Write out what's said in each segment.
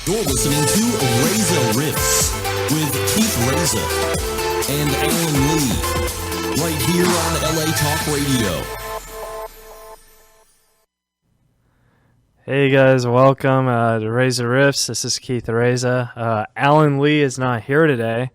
You're listening to Reza Riffs with Keith Reza and Alan Lee, right here on LA Talk Radio. Hey guys, welcome to Reza Riffs. This is Keith Reza. Alan Lee is not here today,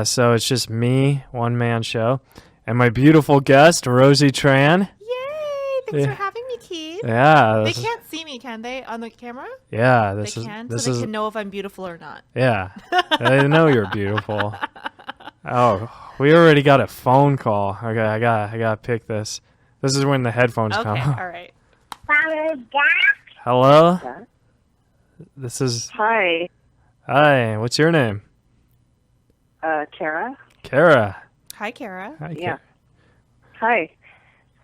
so it's just me, one-man show, and my beautiful guest, Rosie Tran. Yay! Thanks for having me, Keith. Yeah. They can't see me, can they, on the camera? Yeah. They can know if I'm beautiful or not. Yeah. I know you're beautiful. Oh, we already got a phone call. Okay, I gotta pick this. This is when the headphones come. Okay, all right. Hello? This is... Hi. Hi, what's your name? Kara. Kara. Hi, Kara. Hi, Yeah. Hi.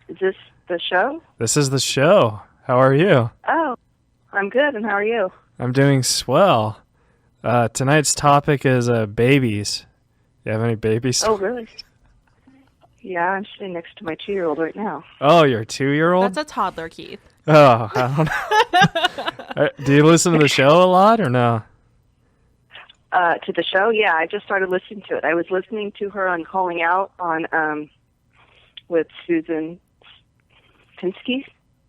Is this the show? This is the show. How are you? Oh, I'm good, and how are you? I'm doing swell. Tonight's topic is babies. You have any babies? Oh, really? Yeah, I'm sitting next to my 2-year-old right now. Oh, you're a 2-year-old? That's a toddler, Keith. Oh, I don't know. Do you listen to the show a lot or no? To the show? Yeah, I just started listening to it. I was listening to her on Calling Out on with Susan Pinsky.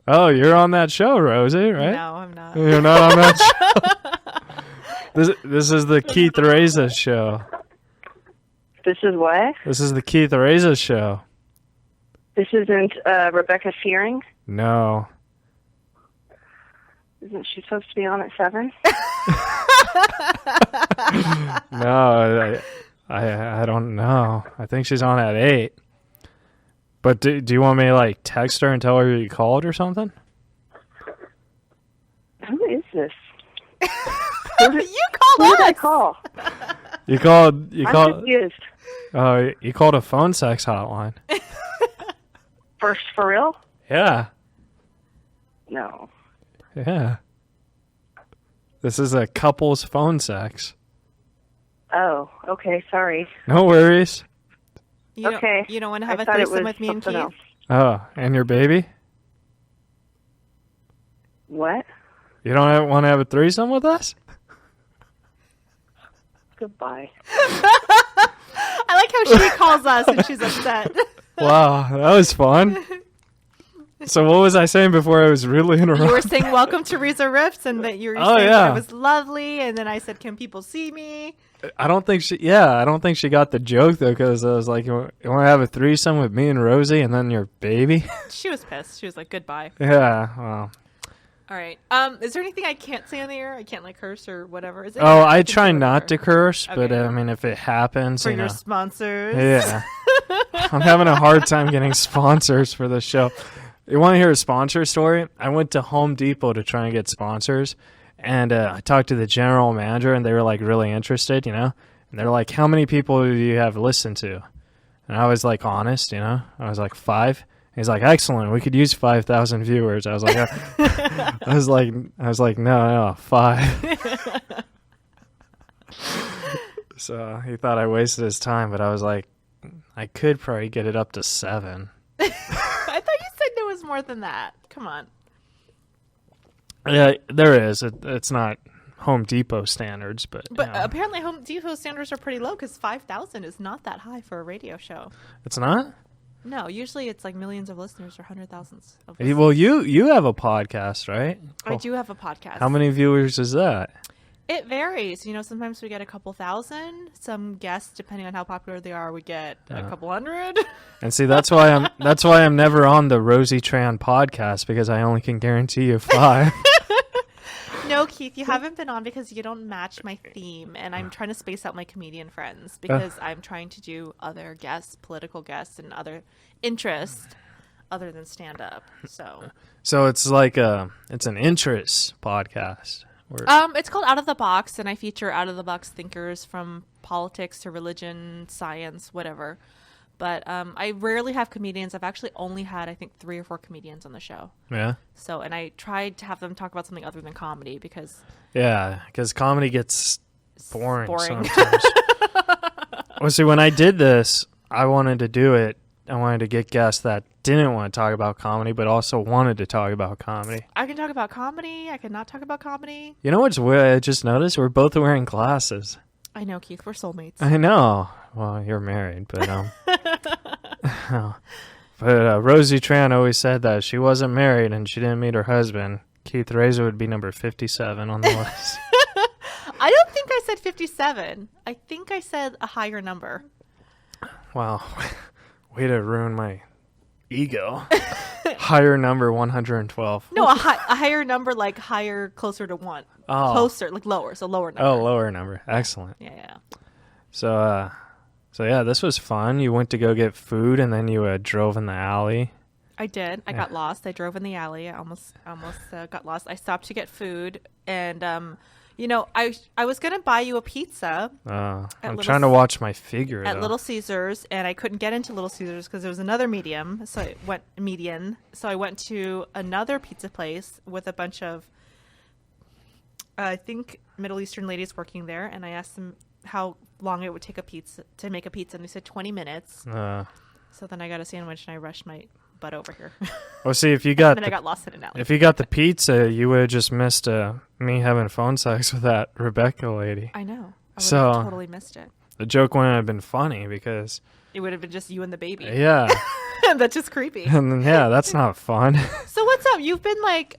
Oh, you're on that show, Rosie, right? No, I'm not. You're not on that show? This is the Keith Reza show. This is what? This is the Keith Reza show. This isn't Rebecca Fearing? No. Isn't she supposed to be on at 7? No, I don't know. I think she's on at 8. But do you want me to like text her and tell her you called or something? Who is this? You Who called did I us! call? You called. I'm confused. Oh, you called a phone sex hotline. For real? Yeah. No. Yeah. This is a couple's phone sex. Oh, okay, sorry. No worries. Okay. You don't want to have I a thought it threesome was with me and Keith? something else. Oh, and your baby? What? You don't want to have a threesome with us? Goodbye. I like how she calls us and she's upset. Wow, that was fun. So what was I saying before I was really interrupted? You were saying welcome to Reza Riffs and that you were saying that it was lovely, and then I said, can people see me? I don't think she got the joke though, because I was like, you want to have a threesome with me and Rosie and then your baby? She was pissed. She was like, goodbye. Yeah, well. All right. Is there anything I can't say on the air? I can't like curse or whatever. Is it I try not to curse, Okay. but I mean, if it happens, for you your know. sponsors. Yeah. I'm having a hard time getting sponsors for this show. You want to hear a sponsor story? I went to Home Depot to try and get sponsors, and I talked to the general manager, and they were like really interested, you know. And they're like, "How many people do you have listened to?" And I was like, honest, you know. I was like 5. He's like, "Excellent. We could use 5,000 viewers." I was like, I was like, no, 5. So he thought I wasted his time, but I was like, I could probably get it up to 7. I thought you said there was more than that. Come on. Yeah, there is. It's not Home Depot standards, but But you know. apparently Home Depot standards are pretty low because 5,000 is not that high for a radio show. It's not? No, usually it's like millions of listeners or hundred thousands of Well, listeners. you have a podcast, right? I do have a podcast. How many viewers is that? It varies. You know, sometimes we get a couple thousand. Some guests, depending on how popular they are, we get a couple hundred. And see, that's why I'm never on the Rosie Tran podcast, because I only can guarantee you 5. No, Keith, you haven't been on because you don't match my theme, and I'm trying to space out my comedian friends because I'm trying to do other guests, political guests, and other interests other than stand up. So it's like it's an interest podcast. it's called Out of the Box, and I feature out of the box thinkers from politics to religion, science, whatever. But I rarely have comedians. I've actually only had, I think, 3 or 4 comedians on the show. Yeah. So, and I tried to have them talk about something other than comedy because... Yeah, because comedy gets boring sometimes. Well, see, when I did this, I wanted to do it wanted to get guests that didn't want to talk about comedy, but also wanted to talk about comedy. I can talk about comedy. I cannot talk about comedy. You know what's weird? I just noticed we're both wearing glasses. I know, Keith. We're soulmates. I know. Well, you're married, but Rosie Tran always said that if she wasn't married and she didn't meet her husband, Keith Reza would be number 57 on the list. I don't think I said 57. I think I said a higher number. Wow. Way to ruin my ego. Higher number 112. No, a higher number, like higher, closer to 1. Oh. Closer, like lower, so lower number. Oh, lower number. Excellent. Yeah. So yeah, this was fun. You went to go get food, and then you drove in the alley. I did. I got lost. I drove in the alley. I almost got lost. I stopped to get food, and I was gonna buy you a pizza. I'm trying to watch my figure at though. Little Caesars, and I couldn't get into Little Caesars because there was another median. So I went to another pizza place with a bunch of, I think, Middle Eastern ladies working there, and I asked them how long it would take to make a pizza, and they said 20 minutes. So then I got a sandwich, and I rushed my butt over here. Well, see, if you got and then I got lost in an alley. If you got the pizza, you would have just missed me having phone sex with that Rebecca lady. I know. I would So- have totally missed it. The joke wouldn't have been funny because It would have been just you and the baby. yeah, That's just creepy. and then, yeah, that's not fun. So what's up? You've been like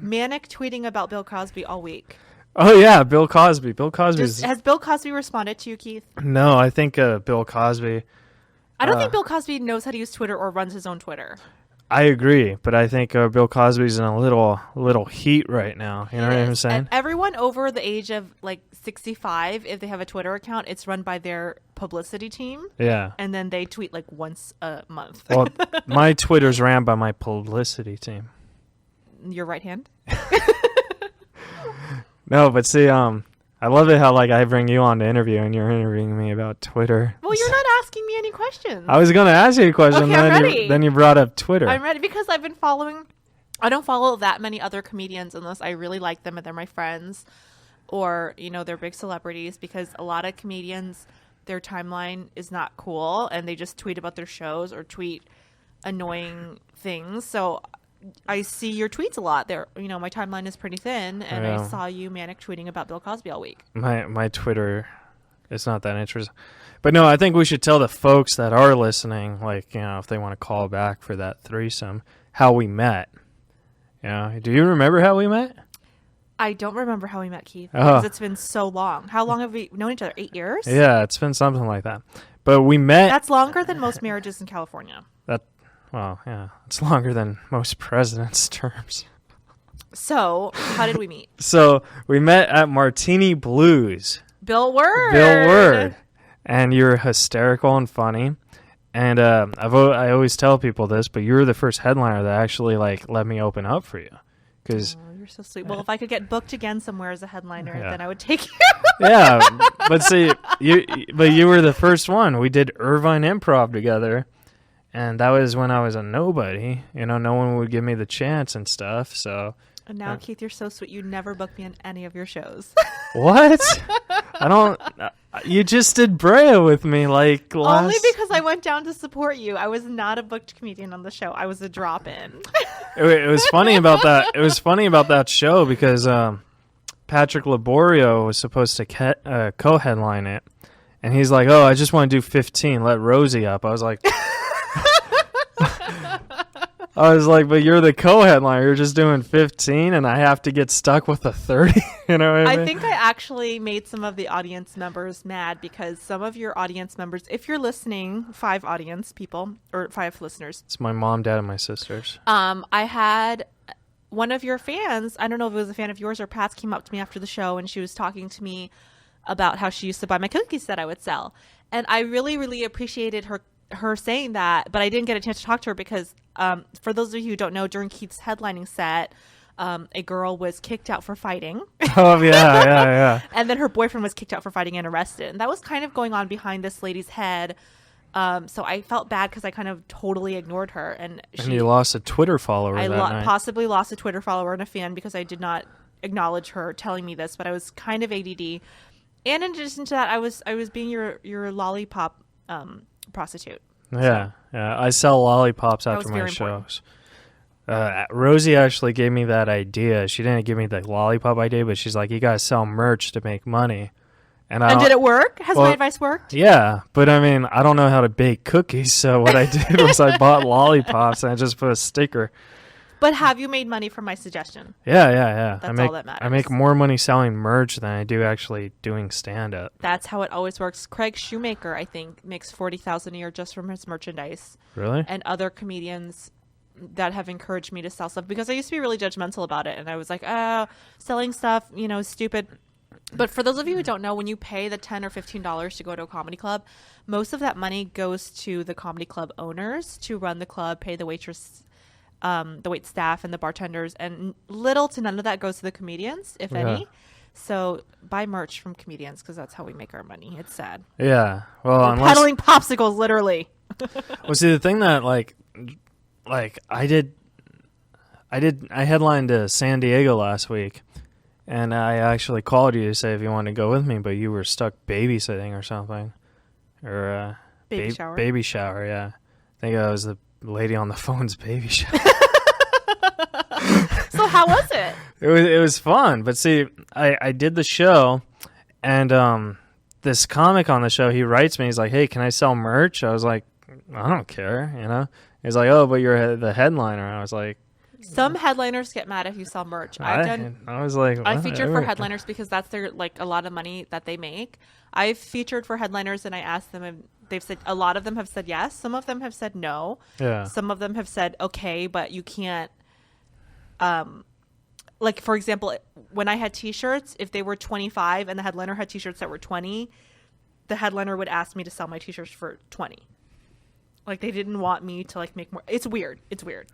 manic tweeting about Bill Cosby all week. Oh yeah, Bill Cosby. Bill Cosby's Has Bill Cosby responded to you, Keith? no. I think Bill Cosby. I don't think Bill Cosby knows how to use Twitter or runs his own Twitter. I agree, but I think Bill Cosby's in a little heat right now. You know what I'm saying? And everyone over the age of like 65, if they have a Twitter account, it's run by their publicity team, Yeah. and then they tweet like once a month. Well, my Twitter's ran by my publicity team. Your right hand? No, but see, I love it how like I bring you on to interview and you're interviewing me about Twitter. Well, you're not asking me any questions. I was gonna ask you a question, Okay, I'm then ready. then you brought up Twitter. I'm ready because I've been following. I don't follow that many other comedians unless I really like them and they're my friends, or they're big celebrities. Because a lot of comedians, their timeline is not cool and they just tweet about their shows or tweet annoying things. So I see your tweets a lot. There, my timeline is pretty thin, and Yeah. I saw you manic tweeting about Bill Cosby all week. My Twitter, it's not that interesting. But no, I think we should tell the folks that are listening, like, if they want to call back for that threesome, how we met. Do you remember how we met? I don't remember how we met, Keith, Oh. because it's been so long. How long have we known each other? 8 years? Yeah, it's been something like that. But we met. That's longer than most marriages in California. Well, yeah, it's longer than most presidents' terms. So, how did we meet? So we met at Martini Blues. Bill Word. Bill Word. And you're hysterical and funny. And I always tell people this, but you were the first headliner that actually let me open up for you. Because Oh, you're so sweet. Well, if I could get booked again somewhere as a headliner, then I would take you. yeah, but see, you were the first one. We did Irvine Improv together. And that was when I was a nobody. No one would give me the chance and stuff. So And now, Keith, you're so sweet. You never booked me on any of your shows. what? I don't. You just did Brea with me last. Only because I went down to support you. I was not a booked comedian on the show. I was a drop-in. It was funny about that. It was funny about that show because Patrick Laborio was supposed to co-headline it, and he's like, "Oh, I just want to do 15. Let Rosie up." I was like. But you're the co-headliner. You're just doing 15, and I have to get stuck with a 30. You know what I mean? I think I actually made some of the audience members mad because some of your audience members, if you're listening, 5 audience people or 5 listeners. It's my mom, dad, and my sisters. I had one of your fans, I don't know if it was a fan of yours or Pat's, came up to me after the show and she was talking to me about how she used to buy my cookies that I would sell. And I really, really appreciated her saying that, but I didn't get a chance to talk to her because for those of you who don't know, during Keith's headlining set, a girl was kicked out for fighting. Oh, yeah. And then her boyfriend was kicked out for fighting and arrested. And that was kind of going on behind this lady's head. So I felt bad because I kind of totally ignored her. And you lost a Twitter follower I that night. possibly lost a Twitter follower and a fan because I did not acknowledge her telling me this, but I was kind of ADD. And in addition to that, I was being your lollipop prostitute. Yeah, yeah. I sell lollipops after was my very important. shows. Rosie actually gave me that idea. She didn't give me the lollipop idea, but she's like, "You gotta sell merch to make money." And And did it work? Has well, my advice worked? Yeah, but I mean, I don't know how to bake cookies, so what I did was I bought lollipops and I just put a sticker. But have you made money from my suggestion? Yeah. That's all that matters. I make more money selling merch than I do actually doing stand-up. That's how it always works. Craig Shoemaker, I think, makes $40,000 a year just from his merchandise. Really? And other comedians that have encouraged me to sell stuff, because I used to be really judgmental about it, and I was like, "Oh, selling stuff, is stupid." But for those of you who don't know, when you pay the $10 or $15 to go to a comedy club, most of that money goes to the comedy club owners to run the club, pay the waitress, the wait staff, and the bartenders, and little to none of that goes to the comedians, if any. So buy merch from comedians, because that's how we make our money. It's sad. Yeah. Well, We're peddling popsicles, literally. Well, see, the thing that like I headlined San Diego last week, and I actually called you to say if you wanted to go with me, but you were stuck babysitting or something, or Baby shower. Baby shower, yeah. I think I was the lady on the phone's baby shower. So how was it? It was fun, but see, I did the show, and this comic on the show, he writes me, he's like, "Hey, can I sell merch?" I was like, "I don't care," He's like, "Oh, but you're the headliner." I was like, Some headliners get mad if you sell merch. I was like, I featured for whatever. headliners because that's their a lot of money that they make. I've featured for headliners and I asked them, and they've said a lot of them have said yes. Some of them have said no. Yeah. Some of them have said okay, but you can't. Like for example, when I had T-shirts, if they were 25 and the headliner had T-shirts that were 20, the headliner would ask me to sell my T-shirts for 20. Like they didn't want me to make more. It's weird.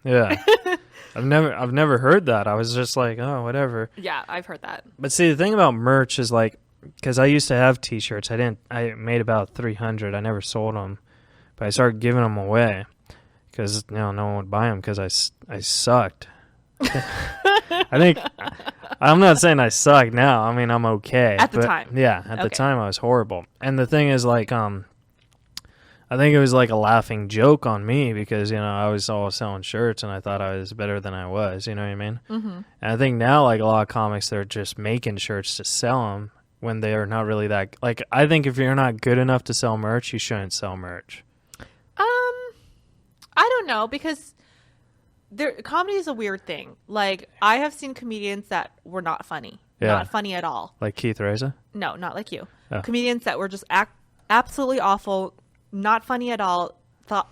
Yeah. I've never heard that. I was just like, oh, whatever. Yeah, I've heard that. But see, the thing about merch is because I used to have T-shirts. I made about 300. I never sold them, but I started giving them away because no one would buy them because I sucked. I think I'm not saying I suck now. I mean, I'm okay. At the time. Yeah, at the time I was horrible. And the thing is I think it was like a laughing joke on me because, I was always selling shirts and I thought I was better than I was, you know what I mean? Mm-hmm. And I think now, a lot of comics, they're just making shirts to sell them when they are not really that, I think if you're not good enough to sell merch, you shouldn't sell merch. I don't know, because comedy is a weird thing. I have seen comedians that were not funny. Yeah. Not funny at all. Like Keith Reza? No, not like you. Oh. Comedians that were just absolutely awful, not funny at all.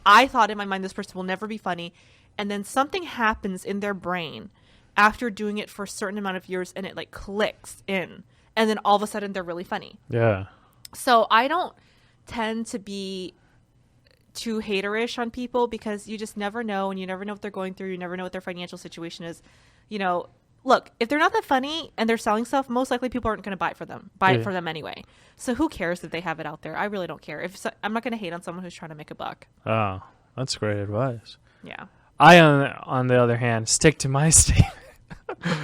I thought in my mind, this person will never be funny. And then something happens in their brain after doing it for a certain amount of years and it clicks in. And then all of a sudden they're really funny. Yeah. So I don't tend to be too haterish on people because you just never know, and you never know what they're going through. You never know what their financial situation is. Look, if they're not that funny and they're selling stuff, most likely people aren't going to buy it for them anyway. So who cares if they have it out there? I really don't care. I'm not going to hate on someone who's trying to make a buck. Oh, that's great advice. Yeah. I, on the other hand, stick to my statement.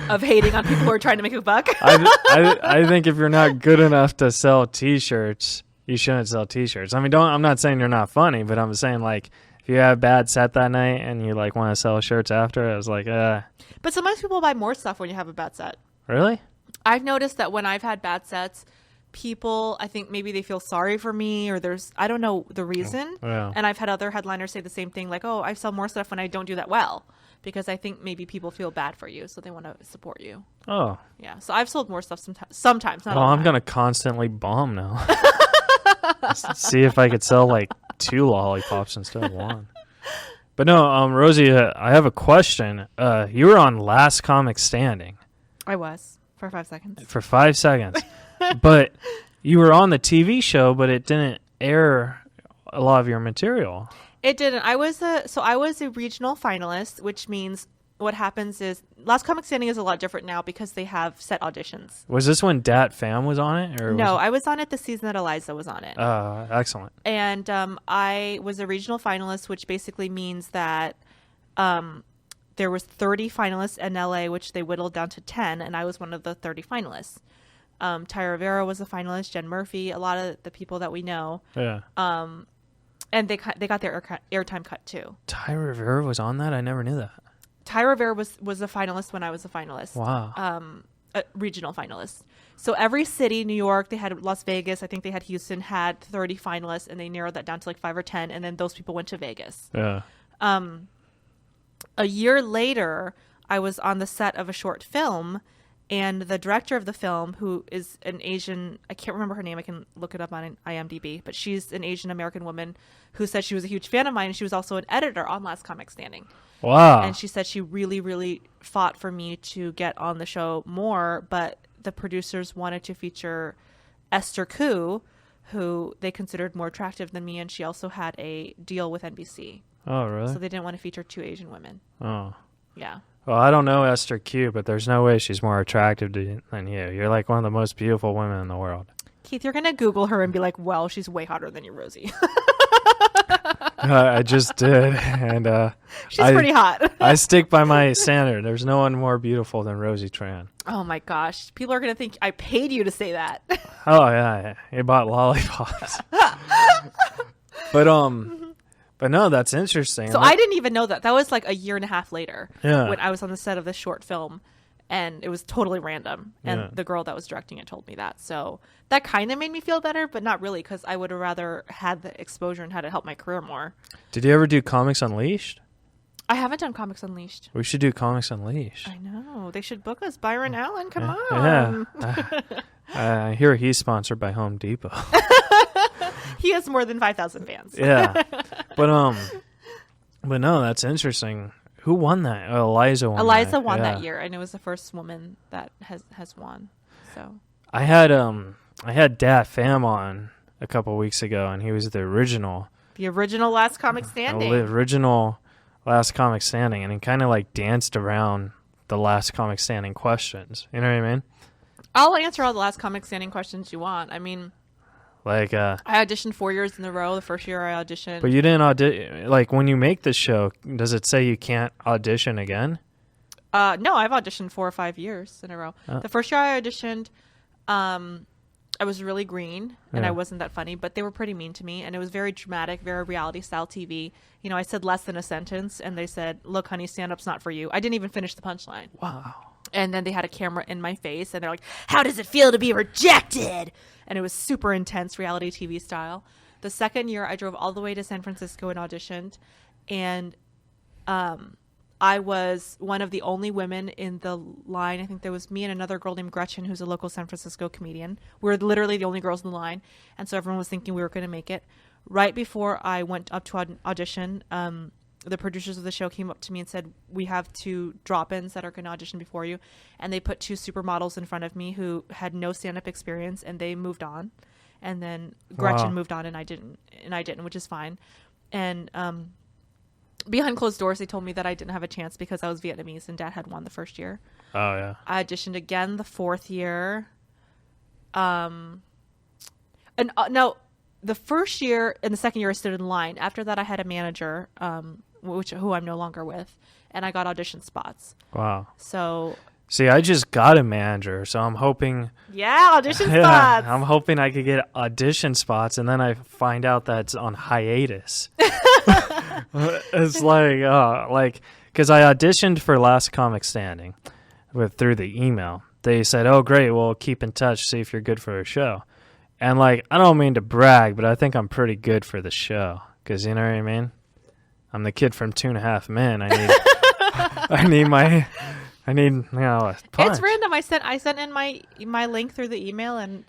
Of hating on people who are trying to make a buck? I think if you're not good enough to sell T-shirts, you shouldn't sell T-shirts. I mean, I'm not saying you're not funny, but I'm saying if you have a bad set that night and you want to sell shirts after, I was like, But sometimes people buy more stuff when you have a bad set. Really? I've noticed that when I've had bad sets, people, I think maybe they feel sorry for me, or I don't know the reason. Yeah. And I've had other headliners say the same thing, oh, I sell more stuff when I don't do that well, because I think maybe people feel bad for you, so they want to support you. Oh. Yeah. So I've sold more stuff sometimes. Not well, all I'm the going to constantly bomb now. See if I could sell 2 lollipops instead of 1. But no, Rosie, I have a question. You were on Last Comic Standing. I was for 5 seconds. For 5 seconds. But you were on the TV show, but it didn't air a lot of your material. It didn't. I was a regional finalist, which means what happens is Last Comic Standing is a lot different now because they have set auditions. Was this when Dat Fam was on it? Or No, I was on it the season that Eliza was on it. Excellent. And I was a regional finalist, which basically means that there was 30 finalists in LA, which they whittled down to 10, and I was one of the 30 finalists. Ty Rivera was a finalist, Jen Murphy, a lot of the people that we know. Yeah. And they got their airtime cut too. Ty Rivera was on that? I never knew that. Ty Rivera was a finalist when I was a finalist. Wow. A regional finalist. So every city, New York, they had Las Vegas, I think they had Houston, had 30 finalists, and they narrowed that down to like 5 or 10, and then those people went to Vegas. Yeah. A year later, I was on the set of a short film, and the director of the film, who is an Asian, I can't remember her name, I can look it up on IMDb, but she's an Asian American woman who said she was a huge fan of mine, and she was also an editor on Last Comic Standing. Wow. And she said she really, really fought for me to get on the show more, but the producers wanted to feature Esther Koo, who they considered more attractive than me, and she also had a deal with NBC. Oh, really? So they didn't want to feature 2 Asian women. Oh. Yeah. Well, I don't know Esther Q, but there's no way she's more attractive than you. You're like one of the most beautiful women in the world. Keith, you're going to Google her and be like, well, she's way hotter than you, Rosie. I just did, and she's pretty hot. I stick by my standard. There's no one more beautiful than Rosie Tran. Oh my gosh, people are gonna think I paid you to say that. Oh yeah, he bought lollipops. But no, that's interesting. So I didn't even know that. That was like a year and a half later. Yeah. When I was on the set of this short film, and it was totally random. And the girl that was directing it told me that. So that kind of made me feel better, but not really, because I would have rather had the exposure and had it help my career more. Did you ever do Comics Unleashed? I haven't done Comics Unleashed. We should do Comics Unleashed. I know. They should book us. Byron Allen, come on. Yeah. I hear he's sponsored by Home Depot. He has more than 5,000 fans. Yeah. But no, that's interesting. Who won that? Oh, Eliza won. Eliza won that year, and it was the first woman that has won. So I had Dat Pham on a couple weeks ago, and he was the original Last Comic Standing. The original Last Comic Standing, and he kind of like danced around the Last Comic Standing questions. You know what I mean? I'll answer all the Last Comic Standing questions you want. I mean, like I auditioned 4 years in a row. The first year I auditioned. But you didn't audition. Like when you make this show, does it say you can't audition again? No, I've auditioned 4 or 5 years in a row. The first year I auditioned, I was really green and I wasn't that funny, but they were pretty mean to me, and it was very dramatic, very reality style TV. You know, I said less than a sentence, and they said, "Look, honey, stand-up's not for you." I didn't even finish the punchline. Wow. And then they had a camera in my face, and they're like, "How does it feel to be rejected?" And it was super intense reality TV style. The second year, I drove all the way to San Francisco and auditioned, and I was one of the only women in the line. I think there was me and another girl named Gretchen, who's a local San Francisco comedian. We were literally the only girls in the line, and so everyone was thinking we were going to make it. Right before I went up to audition, the producers of the show came up to me and said, "We have 2 drop-ins that are going to audition before you." And they put 2 supermodels in front of me who had no stand-up experience, and they moved on. And then Gretchen moved on, and I didn't, which is fine. And behind closed doors, they told me that I didn't have a chance because I was Vietnamese and Dad had won the first year. Oh, yeah. I auditioned again the 4th year. The first year and the second year I stood in line. After that, I had a manager, who I'm no longer with, and I got audition spots. Wow. So. See, I just got a manager, so I'm hoping. Yeah, audition spots. I'm hoping I could get audition spots, and then I find out that's on hiatus. It's like, because I auditioned for Last Comic Standing through the email. They said, "Oh, great, we'll keep in touch, see if you're good for a show." And like, I don't mean to brag, but I think I'm pretty good for the show, because you know what I mean. I'm the kid from 2.5 Men. I need a punch. It's random. I sent in my link through the email and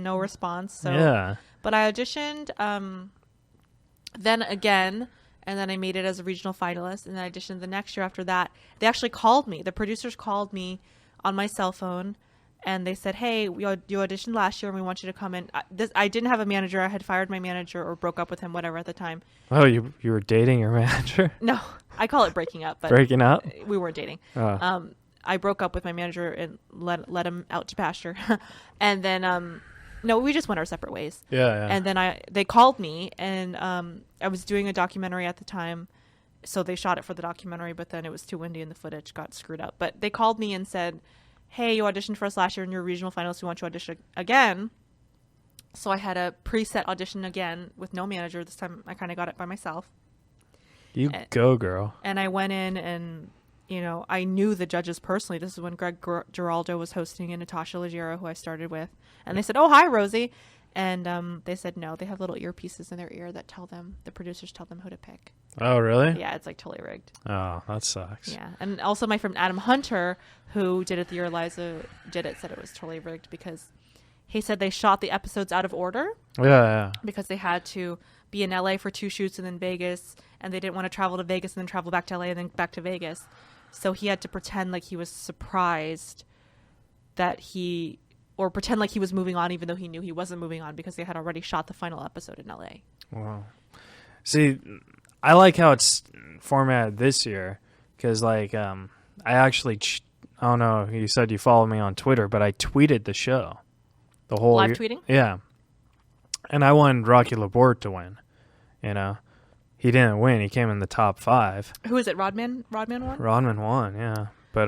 no response. So yeah. But I auditioned then again, and then I made it as a regional finalist, and then I auditioned the next year after that. They actually called me. The producers called me on my cell phone, and they said, "Hey, you auditioned last year, and we want you to come in." I didn't have a manager. I had fired my manager or broke up with him, whatever, at the time. Oh, you were dating your manager? No, I call it breaking up. But breaking up? We weren't dating. Oh. I broke up with my manager and let him out to pasture. And then, no, we just went our separate ways. Yeah. And then they called me, and I was doing a documentary at the time. So they shot it for the documentary, but then it was too windy and the footage got screwed up. But they called me and said, "Hey, you auditioned for us last year and you're a regional finalist. We want you to audition again." So I had a preset audition again with no manager. This time I kind of got it by myself. You go, girl. And I went in and, I knew the judges personally. This is when Greg Giraldo was hosting and Natasha Leggero, who I started with. And they said, "Oh, hi, Rosie." And they said, no, they have little earpieces in their ear that the producers tell them who to pick. Oh, really? Yeah, it's like totally rigged. Oh, that sucks. Yeah. And also my friend Adam Hunter, who did it the year Eliza did it, said it was totally rigged because he said they shot the episodes out of order. Yeah. Because they had to be in LA for 2 shoots and then Vegas, and they didn't want to travel to Vegas and then travel back to LA and then back to Vegas. So he had to pretend like he was surprised or pretend like he was moving on even though he knew he wasn't moving on because they had already shot the final episode in LA. Wow. See, I like how it's formatted this year because, like, I actually, I don't know, you said you follow me on Twitter, but I tweeted the show. The whole Live tweeting? Yeah. And I wanted Rocky Laborde to win, He didn't win. He came in the top 5. Who is it? Rodman won? Rodman won, yeah. But,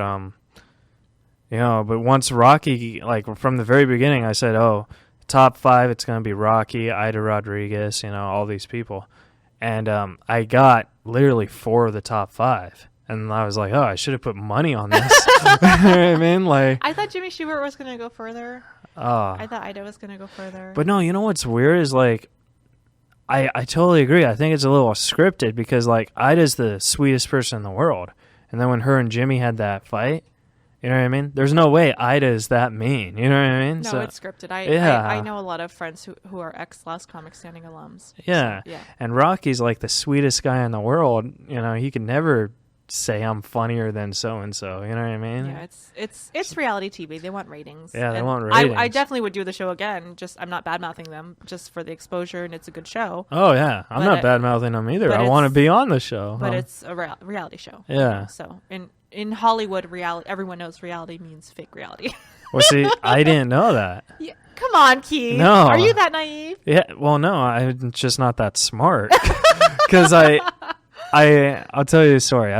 but once Rocky, like, from the very beginning, I said, top 5, it's going to be Rocky, Ida Rodriguez, all these people. And I got literally 4 of the top 5. And I was like, I should have put money on this. You know what I mean? Like, I thought Jimmy Stewart was going to go further. I thought Ida was going to go further. But no, you know what's weird is, like, I totally agree. I think it's a little scripted because, like, Ida's the sweetest person in the world. And then when her and Jimmy had that fight, you know what I mean? There's no way Ida is that mean. You know what I mean? No, it's scripted. I know a lot of friends who are ex-Last Comic Standing alums. Yeah. So, yeah. And Rocky's like the sweetest guy in the world. He could never say I'm funnier than so-and-so. You know what I mean? Yeah, it's reality TV. They want ratings. Yeah, they and want ratings. I definitely would do the show again. Just I'm not bad-mouthing them just for the exposure, and it's a good show. Oh, yeah. I'm not bad-mouthing them either. I want to be on the show. But it's a reality show. Yeah. So in Hollywood, everyone knows reality means fake reality. Well, see, I didn't know that. Yeah. Come on, Keith. No. Are you that naive? Yeah. Well, no, I'm just not that smart. Because I'll tell you a story.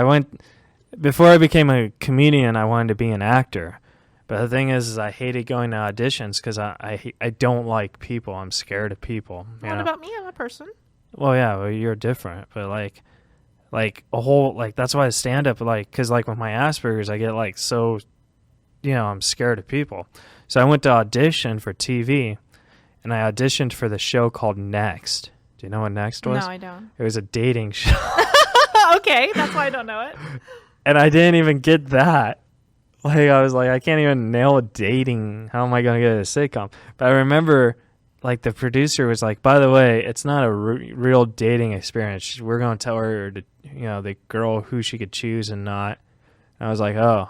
Before I became a comedian, I wanted to be an actor. But the thing is I hated going to auditions because I don't like people. I'm scared of people. What about me? I'm a person. Well, yeah, well, you're different. But like a whole, like, that's why I stand up, like, because, like, with my Asperger's, I get, like, so, I'm scared of people. So I went to audition for TV, and I auditioned for the show called Next. Do you know what Next was? No, I don't. It was a dating show. Okay, that's why I don't know it. And I didn't even get that. Like, I was like, I can't even nail dating. How am I going to get a sitcom? But I remember, like, the producer was like, by the way, it's not a real dating experience. We're going to tell her, the girl who she could choose and not. And I was like, oh.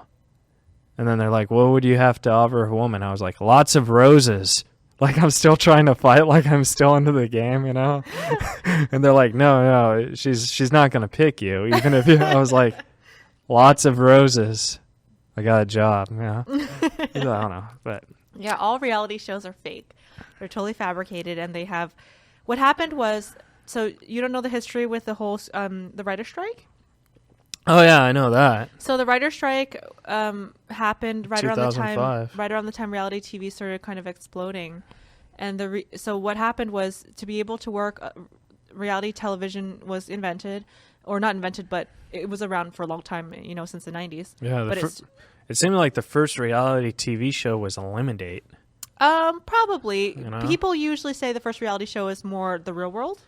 And then they're like, what would you have to offer a woman? I was like, lots of roses. Like, I'm still trying to fight like I'm still into the game, And they're like, no, she's not going to pick you. Even if I was like, lots of roses. I got a job, I don't know, but yeah, all reality shows are fake. They're totally fabricated, and they have. What happened was, so you don't know the history with the whole the writer's strike? Oh yeah, I know that. So the writer's strike happened right around the time reality TV started kind of exploding, and so what happened was, to be able to work, reality television was invented, or not invented, but it was around for a long time, since the 90s. Yeah, it seemed like the first reality TV show was Eliminate. Probably. People usually say the first reality show is more The Real World.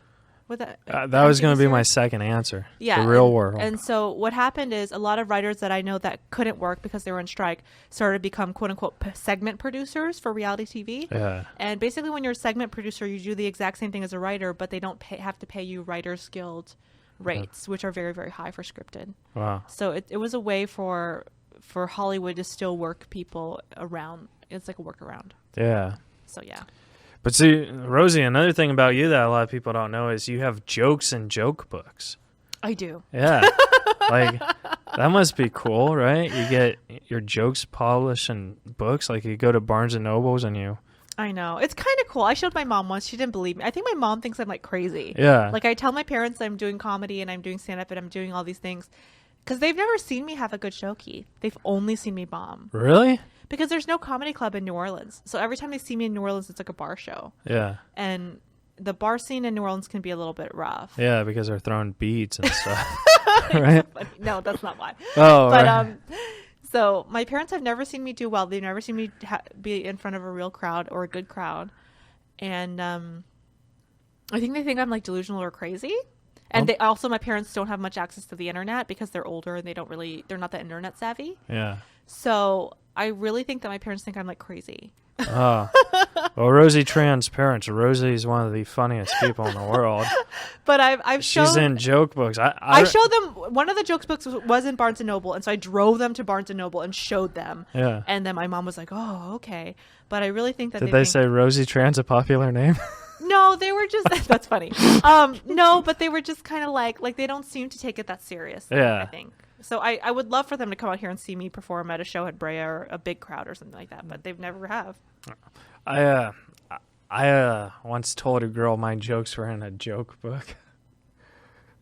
That was going to be my second answer. Yeah, The Real World. And so what happened is a lot of writers that I know that couldn't work because they were on strike started to become quote unquote segment producers for reality TV. Yeah. And basically, when you're a segment producer, you do the exact same thing as a writer, but they don't have to pay you Writers Guild rates, which are very, very high for scripted. Wow. So it was a way for Hollywood to still work people around. It's like a workaround. Yeah. So yeah. But see, Rosie, another thing about you that a lot of people don't know is you have jokes and joke books. I do. Yeah. Like, that must be cool, right? You get your jokes published in books. Like, you go to Barnes & Nobles and you... I know. It's kind of cool. I showed my mom once. She didn't believe me. I think my mom thinks I'm, like, crazy. Yeah. Like, I tell my parents I'm doing comedy and I'm doing stand-up and I'm doing all these things Because they've never seen me have a good show, Keith. They've only seen me bomb. Really? Because there's no comedy club in New Orleans. So every time they see me in New Orleans, it's like a bar show. Yeah. And the bar scene in New Orleans can be a little bit rough. Yeah, because they're throwing beads and stuff. Right? No, that's not why. Oh, but right. So my parents have never seen me do well. They've never seen me be in front of a real crowd or a good crowd. And I think they think I'm like delusional or crazy. And they also, my parents don't have much access to the internet because they're older and they're not that internet savvy. Yeah. So I really think that my parents think I'm like crazy. Oh. Well, Rosie Tran's parents. Rosie's one of the funniest people in the world. But I've shown... She's in joke books. I showed them... One of the joke books was in Barnes & Noble, and so I drove them to Barnes & Noble and showed them. Yeah. And then my mom was like, oh, okay. But I really think that Did they say Rosie Tran's a popular name? No, they were just... That's funny. No, but they were just kind of like they don't seem to take it that serious. Yeah. I think. So I would love for them to come out here and see me perform at a show at Brea or a big crowd or something like that, but they've never have. I once told a girl my jokes were in a joke book.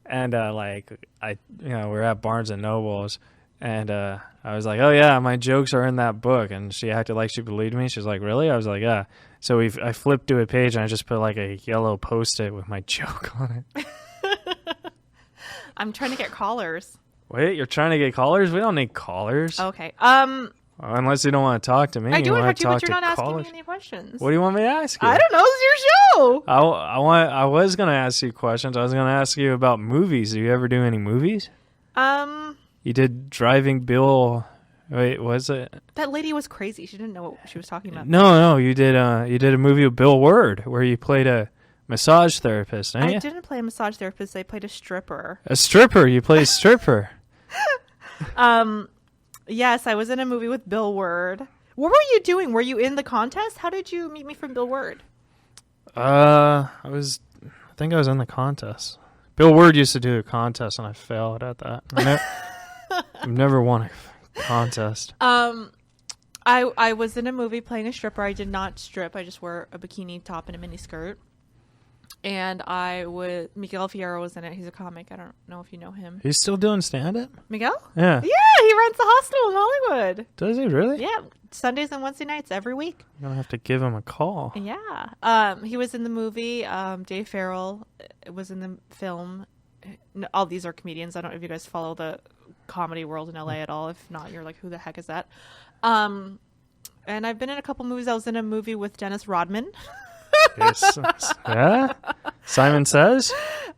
And we're at Barnes and Noble's, and I was like, "Oh yeah, my jokes are in that book," and she acted like she believed me. She was like, "Really?" I was like, "Yeah." So I flipped to a page and I just put like a yellow Post-it with my joke on it. I'm trying to get callers. Wait, you're trying to get callers? We don't need callers. Okay. Unless you don't want to talk to me. I do want to talk to you, but you're not callers. asking me any questions. What do you want me to ask you? I don't know. It's your show. I was gonna ask you questions. I was gonna ask you about movies. Do you ever do any movies? You did Driving Bill. Wait, was it? That lady was crazy. She didn't know what she was talking about. No. You did a movie with Bill Word where you played a massage therapist, didn't you? I didn't play a massage therapist. I played a stripper. A stripper? You played a stripper. Yes, I was in a movie with Bill Word. What were you doing? Were you in the contest? How did you meet me from Bill Word? I think I was in the contest. Bill Word used to do a contest and I failed at that. I've never won a contest. I was in a movie playing a stripper. I did not strip. I just wore a bikini top and a mini skirt. And Miguel Fierro was in it. He's a comic. I don't know if you know him. He's still doing stand-up? Miguel? Yeah. Yeah, he runs the hostel in Hollywood. Does he really? Yeah, Sundays and Wednesday nights every week. I'm going to have to give him a call. Yeah. He was in the movie. Dave Farrell was in the film. All these are comedians. I don't know if you guys follow the comedy world in LA at all. If not, you're like, who the heck is that? And I've been in a couple movies. I was in a movie with Dennis Rodman. Yes. Yeah? Simon Says?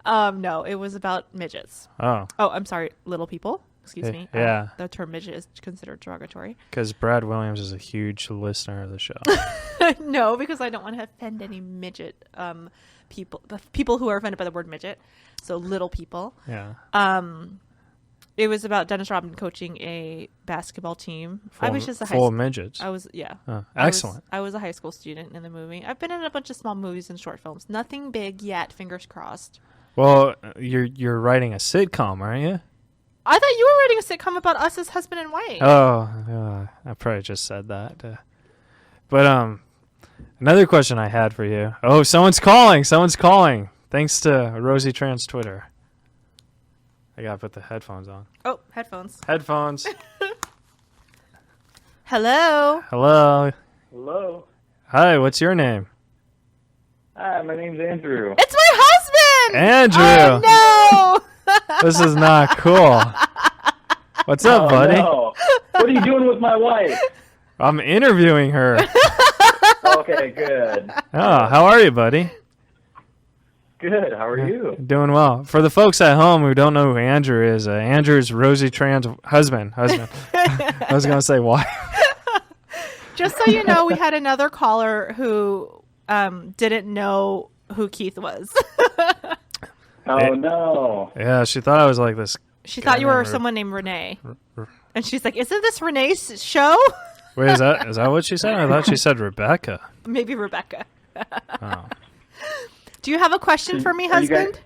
No, it was about midgets. Oh, I'm sorry, little people. Excuse me. Yeah. The term midget is considered derogatory. because Brad Williams is a huge listener of the show. No, because I don't want to offend any midget people who are offended by the word midget. So little people. Yeah. It was about Dennis Rodman coaching a basketball team. I was just full of midgets. Yeah. Excellent. I was a high school student in the movie. I've been in a bunch of small movies and short films. Nothing big yet, fingers crossed. Well, you're writing a sitcom, aren't you? I thought you were writing a sitcom about us as husband and wife. Oh, I probably just said that. But another question I had for you. Oh, someone's calling. Thanks to Rosie Tran's Twitter. I gotta put the headphones on. Oh, headphones. Headphones. Hello. Hello. Hello. Hi, what's your name? Hi, my name's Andrew. It's my husband. Andrew. Oh, no. This is not cool. What's up, buddy? No. What are you doing with my wife? I'm interviewing her. Okay, good. Oh, how are you, buddy? Good. How are you? Doing well. For the folks at home who don't know who Andrew is Rosie Tran's husband. I was going to say wife. Just so you know, we had another caller who didn't know who Keith was. Oh, no. Yeah, she thought I was like this. She thought you were someone named Renee. And she's like, isn't this Renee's show? Wait, is that what she said? I thought she said Rebecca. Maybe Rebecca. Oh. Do you have a question for me, husband?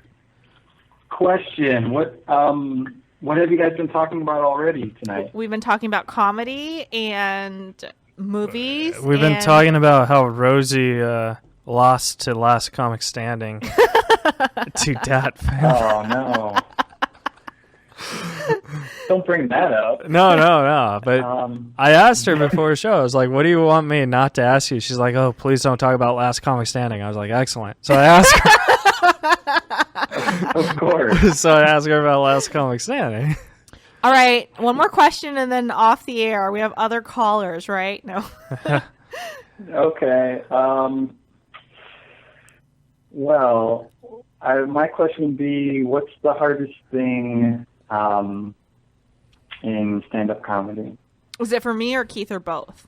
Question. What have you guys been talking about already tonight? We've been talking about comedy and movies. We've been talking about how Rosie lost to Last Comic Standing to Dat. Oh, no. Don't bring that up. No. But I asked her before the show. I was like, "What do you want me not to ask you?" She's like, "Oh, please don't talk about Last Comic Standing." I was like, "Excellent." So I asked her. Of course. So I asked her about Last Comic Standing. All right, one more question and then off the air. We have other callers, right? No. Okay. Well, my question would be, what's the hardest thing in stand-up comedy? Was it for me or Keith or both?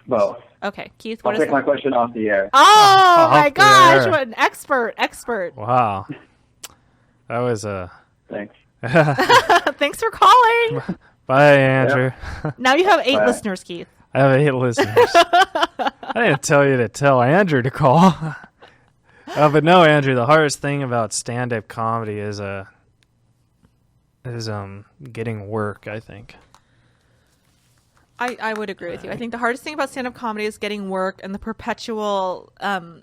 Both. Okay, Keith, I'll what is take it? my question off the air. Oh my Off the gosh, air. what an expert. Wow, that was a. Thanks. Thanks for calling. Bye, Andrew. Now you have 8 Bye. listeners, Keith. I have 8 listeners. I didn't tell you to tell Andrew to call. But no, Andrew, the hardest thing about stand-up comedy is getting work, I think. I would agree with you. I think the hardest thing about stand-up comedy is getting work and the perpetual BS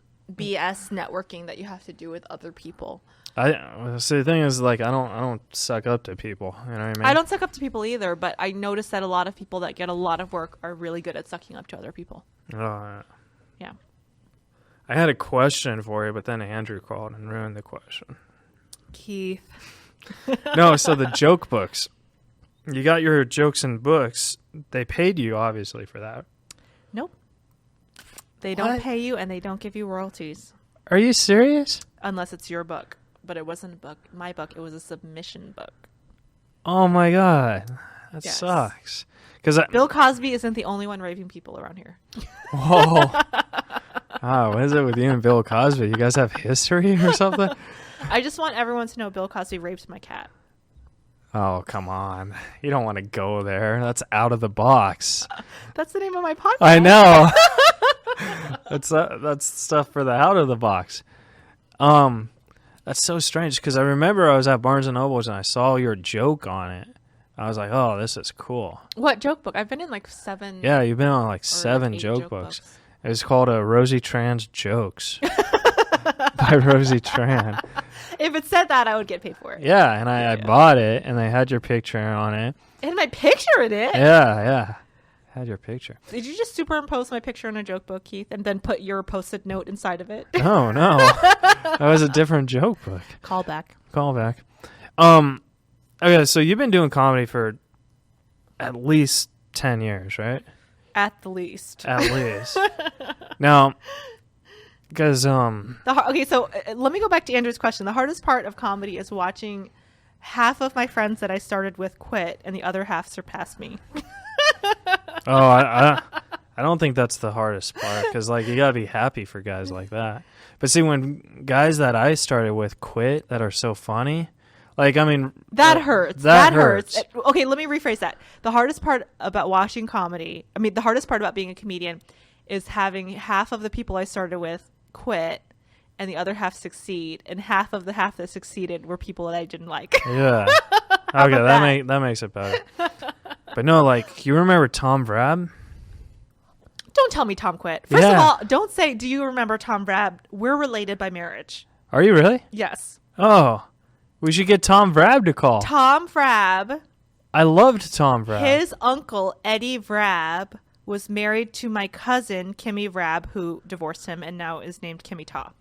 networking that you have to do with other people. So the thing is, like, I don't suck up to people. You know what I mean? I don't suck up to people either, but I notice that a lot of people that get a lot of work are really good at sucking up to other people. Oh, Yeah. I had a question for you, but then Andrew called and ruined the question. Keith. No, so the joke books. You got your jokes and books. They paid you, obviously, for that. Nope. They don't What? pay you and they don't give you royalties Are you serious? unless it's your book. But it wasn't a book. My book. It was a submission book. Oh, my God. That Yes. sucks. Because Bill Cosby isn't the only one raping people around here. Whoa. Oh, what is it with you and Bill Cosby? You guys have history or something? I just want everyone to know Bill Cosby raped my cat. Oh, come on. You don't want to go there. That's out of the box. That's the name of my podcast. I know. That's stuff for the out of the box. That's so strange because I remember I was at Barnes & Noble's and I saw your joke on it. I was like, oh, this is cool. What joke book? I've been in like 7. Yeah, you've been on like or 7 8 joke books. It was called Rosie Tran's Jokes by Rosie Tran. If it said that, I would get paid for it. Yeah, and I bought it, and they had your picture on it. And my picture in it? Yeah. Had your picture. Did you just superimpose my picture in a joke book, Keith, and then put your post-it note inside of it? Oh, no. That was a different joke book. Call back. Call back. Okay, so you've been doing comedy for at least 10 years, right? At the least. At least. Now, because Okay, so let me go back to Andrew's question. The hardest part of comedy is watching half of my friends that I started with quit and the other half surpass me. I don't think that's the hardest part because, like, you gotta be happy for guys like that. But see, when guys that I started with quit that are so funny, like, I mean, That hurts. That hurts. Okay, let me rephrase that. The hardest part about watching comedy, the hardest part about being a comedian is having half of the people I started with quit and the other half succeed, and half of the half that succeeded were people that I didn't like. Yeah. Okay, that makes it better. But no, like, you remember Tom Vrab? Don't tell me Tom quit. First Yeah. of all, don't say, do you remember Tom Vrab? We're related by marriage. Are you really? Yes. Oh, we should get Tom Vrab to call. Tom Vrab, I loved Tom Vrab. his uncle, Eddie Vrab, was married to my cousin, Kimmy Vrab, who divorced him and now is named Kimmy Ta.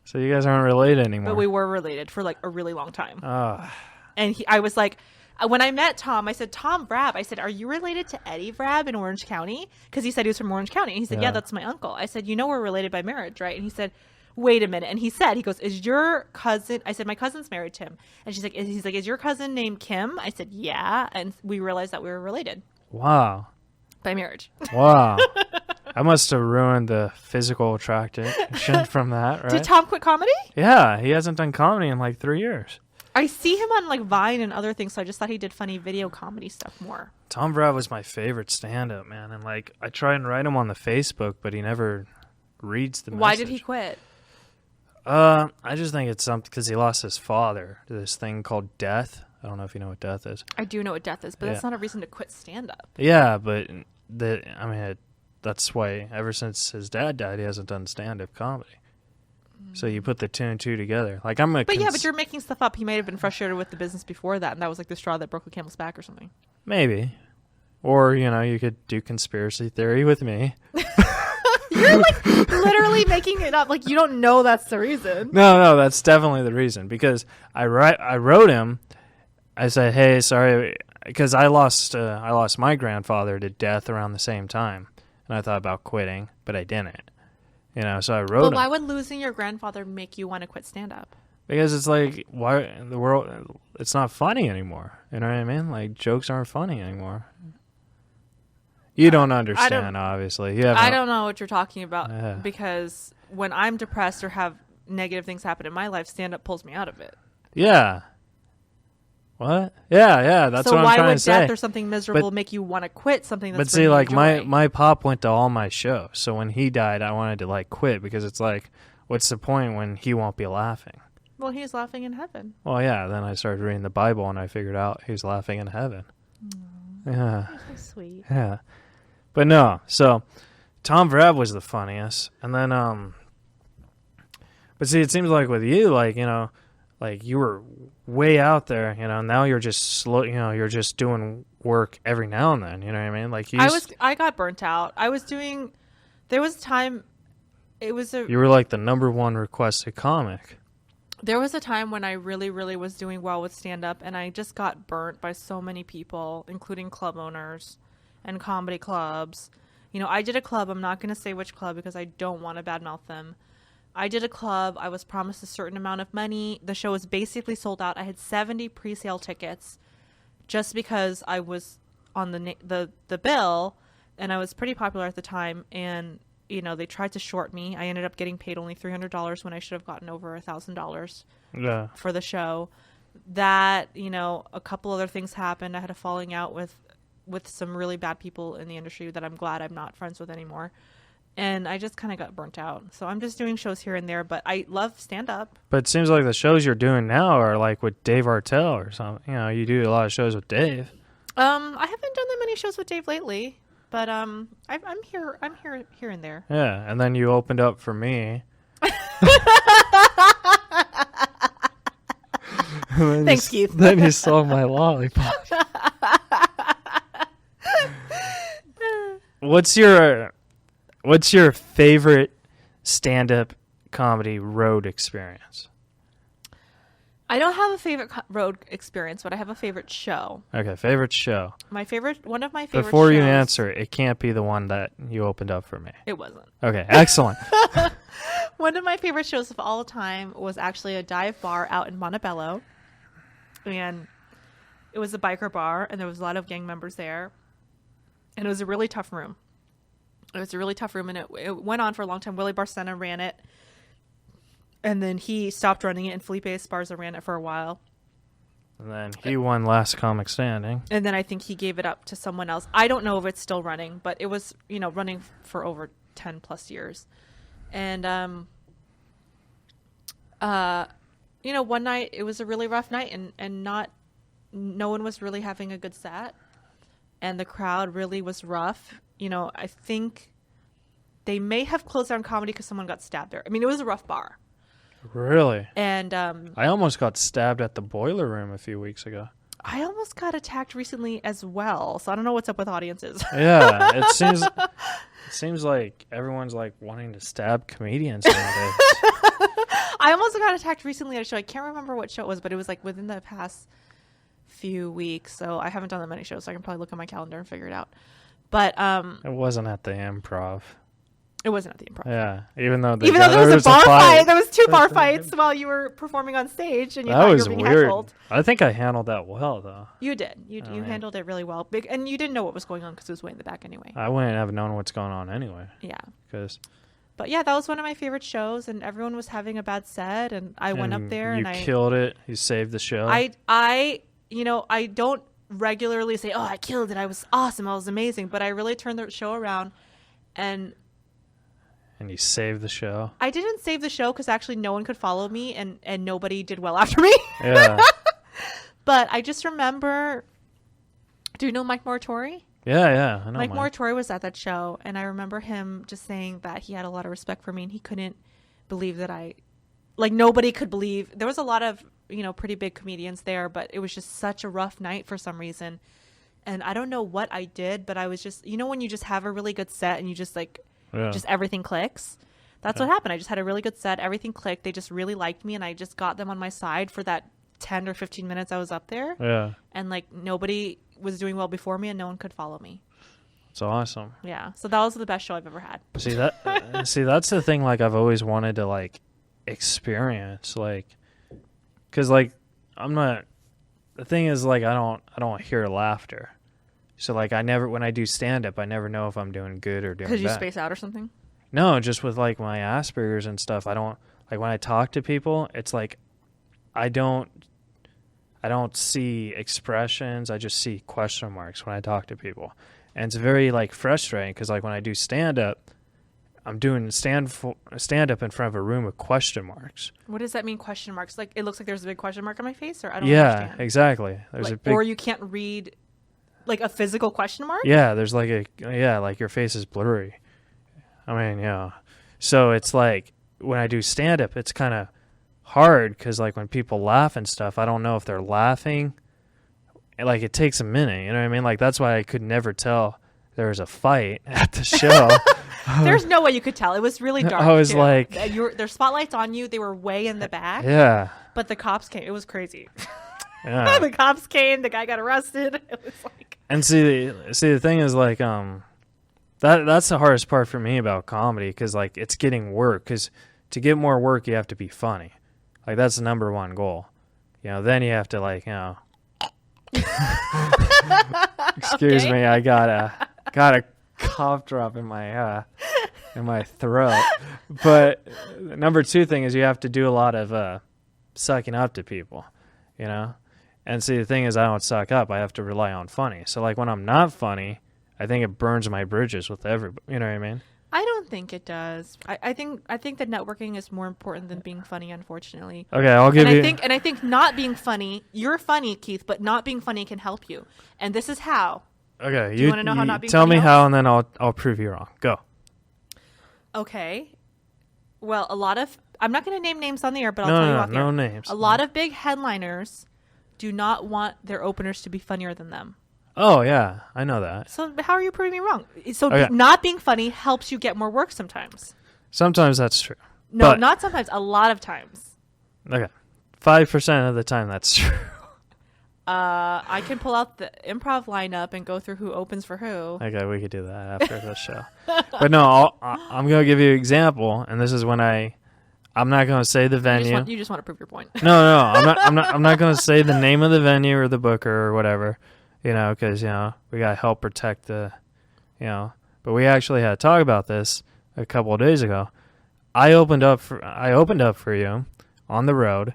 So you guys aren't related anymore. But we were related for like a really long time. Oh. And I was like, when I met Tom, I said, Tom Vrab. I said, are you related to Eddie Vrab in Orange County? Because he said he was from Orange County. And he said, yeah, that's my uncle. I said, you know we're related by marriage, right? And he said, wait a minute. And he goes, is your cousin, I said, my cousin's married to him. And he's like, is your cousin named Kim? I said, yeah. And we realized that we were related Wow. by marriage. Wow. I must have ruined the physical attraction from that, right? Did Tom quit comedy? Yeah, he hasn't done comedy in like 3 years. I see him on like Vine and other things, so I just thought he did funny video comedy stuff more. Tom Vrab was my favorite stand-up, man. And like, I try and write him on the Facebook, but he never reads the message. Why did he quit? I just think it's something because he lost his father to this thing called death. I don't know if you know what death is. I do know what death is, but that's Yeah. not a reason to quit stand-up. Yeah, but that's why ever since his dad died, he hasn't done stand-up comedy. So you put the two and two together. Like I'm a. But but you're making stuff up. He may have been frustrated with the business before that, and that was like the straw that broke the camel's back or something. Maybe. Or, you could do conspiracy theory with me. You're like literally making it up. Like you don't know that's the reason. No, that's definitely the reason. Because I wrote him. I said, hey, sorry, because I lost my grandfather to death around the same time, and I thought about quitting, but I didn't. So I wrote him. But why would losing your grandfather make you want to quit stand up? Because it's like, why the world? It's not funny anymore. You know what I mean? Like jokes aren't funny anymore. You don't understand, obviously. I don't know what you're talking about because when I'm depressed or have negative things happen in my life, stand-up pulls me out of it. Yeah. What? Yeah. That's what I'm trying to say. So why would death or something miserable make you want to quit something that's bringing you joy? my pop went to all my shows. So when he died, I wanted to quit because it's like, what's the point when he won't be laughing? Well, he's laughing in heaven. Well, yeah. Then I started reading the Bible and I figured out he's laughing in heaven. Yeah. That's so sweet. Yeah. But no, so Tom Vrab was the funniest. And then, but see, it seems like with you, you were way out there, now you're just slow, you're just doing work every now and then, you know what I mean? I got burnt out. There was a time, you were like the number one requested comic. There was a time when I really, really was doing well with stand-up, and I just got burnt by so many people, including club owners and comedy clubs. I did a club. I'm not going to say which club because I don't want to badmouth them. I did a club. I was promised a certain amount of money. The show was basically sold out. I had 70 pre-sale tickets just because I was on the bill, and I was pretty popular at the time. And, they tried to short me. I ended up getting paid only $300 when I should have gotten over $1,000 for the show. That, a couple other things happened. I had a falling out with some really bad people in the industry that I'm glad I'm not friends with anymore. And I just kind of got burnt out. So I'm just doing shows here and there, but I love stand-up. But it seems like the shows you're doing now are like with Dave Artell or something. You do a lot of shows with Dave. I haven't done that many shows with Dave lately, but I'm here and there. Yeah, and then you opened up for me. Thanks, Keith. Then you saw my lollipop. What's your favorite stand-up comedy road experience? I don't have a favorite road experience, but I have a favorite show. Okay, favorite show. One of my favorite Before shows. you answer, it can't be the one that you opened up for me. It wasn't. Okay, excellent. One of my favorite shows of all time was actually a dive bar out in Montebello. And it was a biker bar, and there was a lot of gang members there. And it was a really tough room. And it went on for a long time. Willie Barcena ran it. And then he stopped running it, and Felipe Esparza ran it for a while. And then he won Last Comic Standing. And then I think he gave it up to someone else. I don't know if it's still running, but it was, running for over 10 plus years. And, one night it was a really rough night, and no one was really having a good set. And the crowd really was rough. I think they may have closed down comedy because someone got stabbed there. I mean, it was a rough bar. Really? And I almost got stabbed at the Boiler Room a few weeks ago. I almost got attacked recently as well. So I don't know what's up with audiences. Yeah, it seems like everyone's wanting to stab comedians nowadays. I almost got attacked recently at a show. I can't remember what show it was, but it was within the past few weeks. So I haven't done that many shows, so I can probably look at my calendar and figure it out. But it wasn't at the Improv. It wasn't at the Improv. Yeah, even though there was a bar fight. There was 2 bar fights while you were performing on stage, and you thought you were being heckled. I think I handled that well, though. You did. You handled it really well. And you didn't know what was going on because it was way in the back anyway. I wouldn't have known what's going on anyway. Yeah. But yeah, that was one of my favorite shows, and everyone was having a bad set, and I went up there and you killed it. You saved the show. I don't regularly say, "Oh, I killed it. I was awesome. I was amazing," but I really turned the show around, and you saved the show. I didn't save the show because actually no one could follow me, and nobody did well after me. Yeah. But I just remember. Do you know Mike Moratori? Yeah, I know Mike Moratori was at that show, and I remember him just saying that he had a lot of respect for me, and he couldn't believe that I like nobody could believe. There was a lot of, pretty big comedians there, but it was just such a rough night for some reason. And I don't know what I did, but I was just, when you just have a really good set and you just just everything clicks. That's what happened. I just had a really good set. Everything clicked. They just really liked me, and I just got them on my side for that 10 or 15 minutes I was up there. Yeah. And nobody was doing well before me, and no one could follow me. It's awesome. Yeah. So that was the best show I've ever had. See that's the thing. I've always wanted to experience, because I'm not. The thing is, I don't hear laughter. So I never, when I do stand up, I never know if I'm doing good or doing bad. Because you space out or something? No, just with my Asperger's and stuff. I don't when I talk to people, it's I don't see expressions. I just see question marks when I talk to people. And it's very frustrating because when I do stand up, I'm doing stand up in front of a room with question marks. What does that mean, question marks? It looks like there's a big question mark on my face, or I don't understand. Yeah, exactly. There's a big, or you can't read a physical question mark? Yeah, there's your face is blurry. I mean, yeah. So it's when I do stand up, it's kind of hard because when people laugh and stuff, I don't know if they're laughing. It takes a minute, you know what I mean? That's why I could never tell there was a fight at the show. There's no way you could tell. It was really dark. I was there's spotlights on you. They were way in the back. Yeah. But the cops came. It was crazy. Yeah. The cops came. The guy got arrested. It was And see, the thing is that's the hardest part for me about comedy because it's getting work. Because to get more work, you have to be funny. That's the number one goal. Then you have to excuse me, I got a cough drop in my throat. But number two thing is you have to do a lot of sucking up to people, And see, the thing is I don't suck up. I have to rely on funny. So when I'm not funny, I think it burns my bridges with everybody. You know what I mean? I don't think it does. I think that networking is more important than being funny, unfortunately. Okay, I'll give you. I think not being funny. You're funny, Keith, but not being funny can help you. And this is how. Okay, Do you want to know how not being tell funny me helps? how, and then I'll prove you wrong. Go. Okay. Well, I'm not going to name names on the air, but I'll tell you off no air. names. A lot of big headliners do not want their openers to be funnier than them. Oh yeah, I know that. So how are you proving me wrong? So Okay. not being funny helps you get more work sometimes. Sometimes that's true. No, But- not sometimes. A lot of times. Okay, 5% of the time that's true. I can pull out the improv lineup and go through who opens for who. Okay, we could do that after the show. But no, I'm going to give you an example, and this is when I'm not going to say the venue. You just want to prove your point. No, I'm not going to say the name of the venue or the booker or whatever, because we got to help protect the, But we actually had to talk about this a couple of days ago. I opened up for you on the road.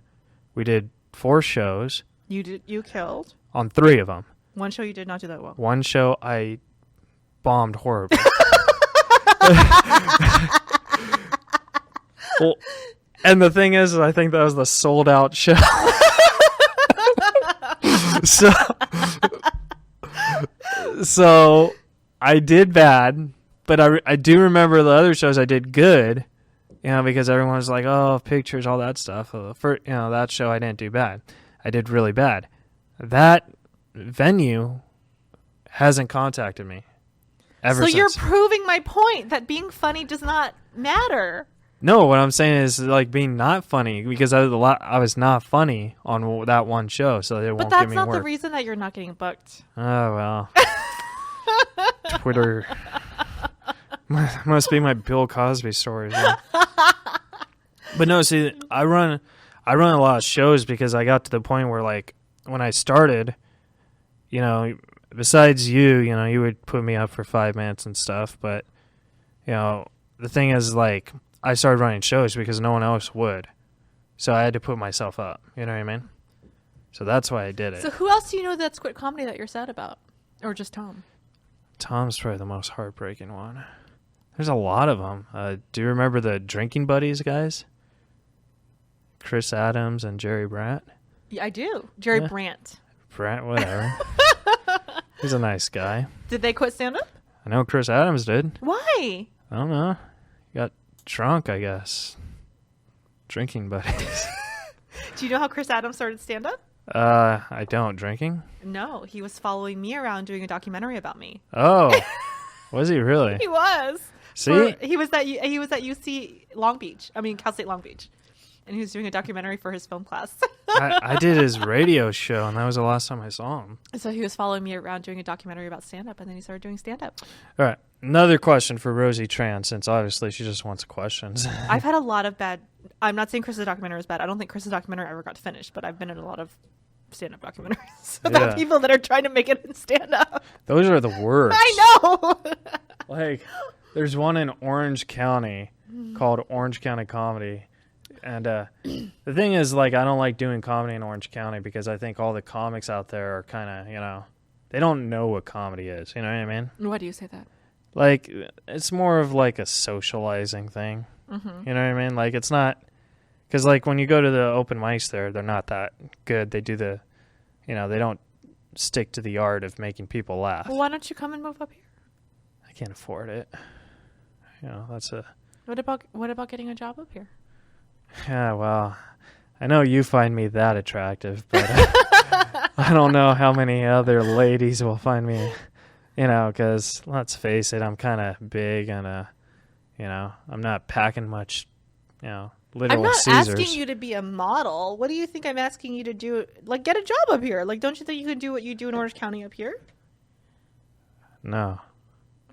We did 4 shows. You killed. On 3 of them. One show you did not do that well. One show I bombed horribly. Well, and the thing is, I think that was the sold out show. So I did bad, but I do remember the other shows I did good, because everyone was like, oh, pictures, all that stuff. That show I didn't do bad. I did really bad. That venue hasn't contacted me ever since. So you're proving my point that being funny does not matter. No, what I'm saying is being not funny because I was not funny on that one show, so they won't give me work. But that's not the reason that you're not getting booked. Oh well. Twitter must be my Bill Cosby stories. Yeah. But no, see, I run a lot of shows because I got to the point where when I started, besides you would put me up for 5 minutes and stuff, but the thing is I started running shows because no one else would. So I had to put myself up, you know what I mean? So that's why I did it. So who else do you know that's quit comedy that you're sad about? Or just Tom? Tom's probably the most heartbreaking one. There's a lot of them. Do you remember the Drinking Buddies guys? Chris Adams and Jerry Brandt? Yeah, I do. Jerry Brandt. Brandt, whatever. He's a nice guy. Did they quit stand-up? I know Chris Adams did. Why? I don't know. He got drunk, I guess. drinking buddies. Do you know how Chris Adams started stand-up? I don't. Drinking? No, he was following me around doing a documentary about me. Oh, was he really? He was. See? He was at UC Long Beach. I mean, Cal State Long Beach. And he was doing a documentary for his film class. I did his radio show, and that was the last time I saw him. So he was following me around doing a documentary about stand-up, and then he started doing stand-up. All right. Another question for Rosie Tran, since obviously she just wants questions. I've had a lot of bad... I'm not saying Chris's documentary was bad. I don't think Chris's documentary ever got finished, but I've been in a lot of stand-up documentaries about people that are trying to make it in stand-up. Those are the worst. I know! Like, there's one in Orange County called Orange County Comedy. And the thing is, like, I don't like doing comedy in Orange County because I think all the comics out there are kind of, they don't know what comedy is. You know what I mean? Why do you say that? Like, it's more of like a socializing thing. Mm-hmm. You know what I mean? Like, it's not... Because, like, when you go to the open mics there, they're not that good. They do they don't stick to the art of making people laugh. Well, why don't you come and move up here? I can't afford it. That's a... What about getting a job up here? Yeah, well, I know you find me that attractive, but I don't know how many other ladies will find me, because let's face it, I'm kind of big and, I'm not packing much, literal I'm not Caesars. asking you to be a model. What do you think I'm asking you to do? Like, get a job up here. Like, don't you think you can do what you do in Orange County up here? No.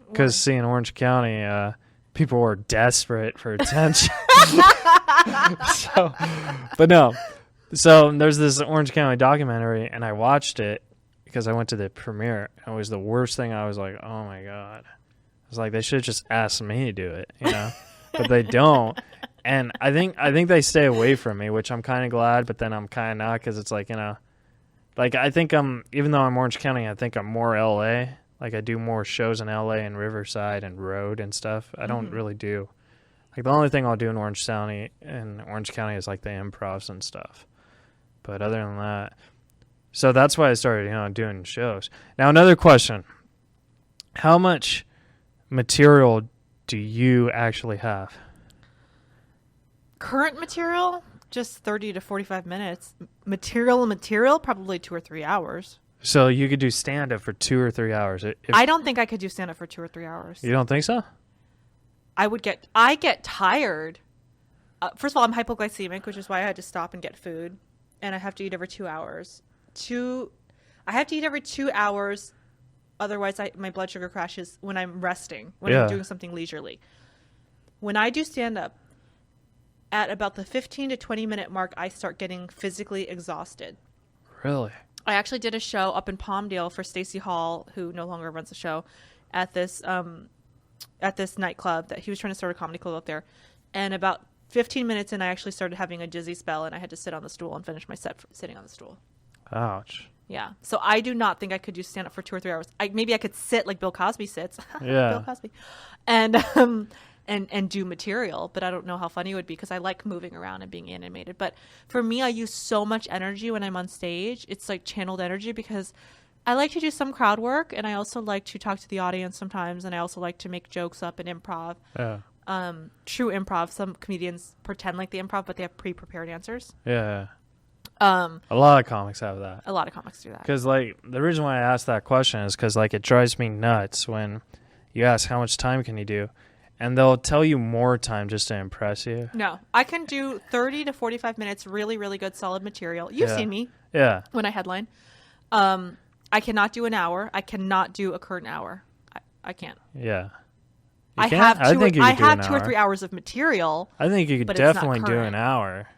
Because, see, in Orange County, people were desperate for attention. But no. So there's this Orange County documentary, and I watched it because I went to the premiere. It was the worst thing. I was like, oh my God. I was like, they should just ask me to do it, but they don't. And I think they stay away from me, which I'm kind of glad, but then I'm kind of not because it's like, like I think even though I'm Orange County, I think I'm more LA. Like I do more shows in LA and Riverside and Road and stuff. I don't really do. Like the only thing I'll do in Orange County is like the improvs and stuff. But other than that, so that's why I started, doing shows. Now another question: how much material do you actually have? Current material, just 30 to 45 minutes. Material, probably 2 or 3 hours. So you could do stand-up for 2 or 3 hours. I don't think I could do stand-up for 2 or 3 hours. You don't think so? I get tired. First of all, I'm hypoglycemic, which is why I had to stop and get food. And I have to eat every 2 hours. I have to eat every 2 hours. Otherwise, my blood sugar crashes when I'm resting, when I'm doing something leisurely. When I do stand-up, at about the 15 to 20 minute mark, I start getting physically exhausted. Really? I actually did a show up in Palmdale for Stacey Hall, who no longer runs the show, at this nightclub that he was trying to start a comedy club up there. And about 15 minutes in, I actually started having a dizzy spell, and I had to sit on the stool and finish my set sitting on the stool. Ouch. Yeah. So I do not think I could do stand up for 2 or 3 hours. Maybe I could sit like Bill Cosby sits. Yeah. Bill Cosby. And do material, but I don't know how funny it would be because I like moving around and being animated. But for me, I use so much energy when I'm on stage. It's like channeled energy because I like to do some crowd work, and I also like to talk to the audience sometimes, and I also like to make jokes up and improv. Yeah. True improv. Some comedians pretend like they improv, but they have pre-prepared answers. Yeah. A lot of comics have that. A lot of comics do that. Because, like, the reason why I asked that question is because, like, it drives me nuts when you ask how much time can you do, and they'll tell you more time just to impress you. No, I can do 30 to 45 minutes, really, really good, solid material. You've seen me. Yeah. When I headline. I cannot do an hour. I cannot do a current hour. I can't. Yeah. I can? have I think you could do an 2 or hour. 3 hours of material. I think you could but it's not definitely do current. an hour.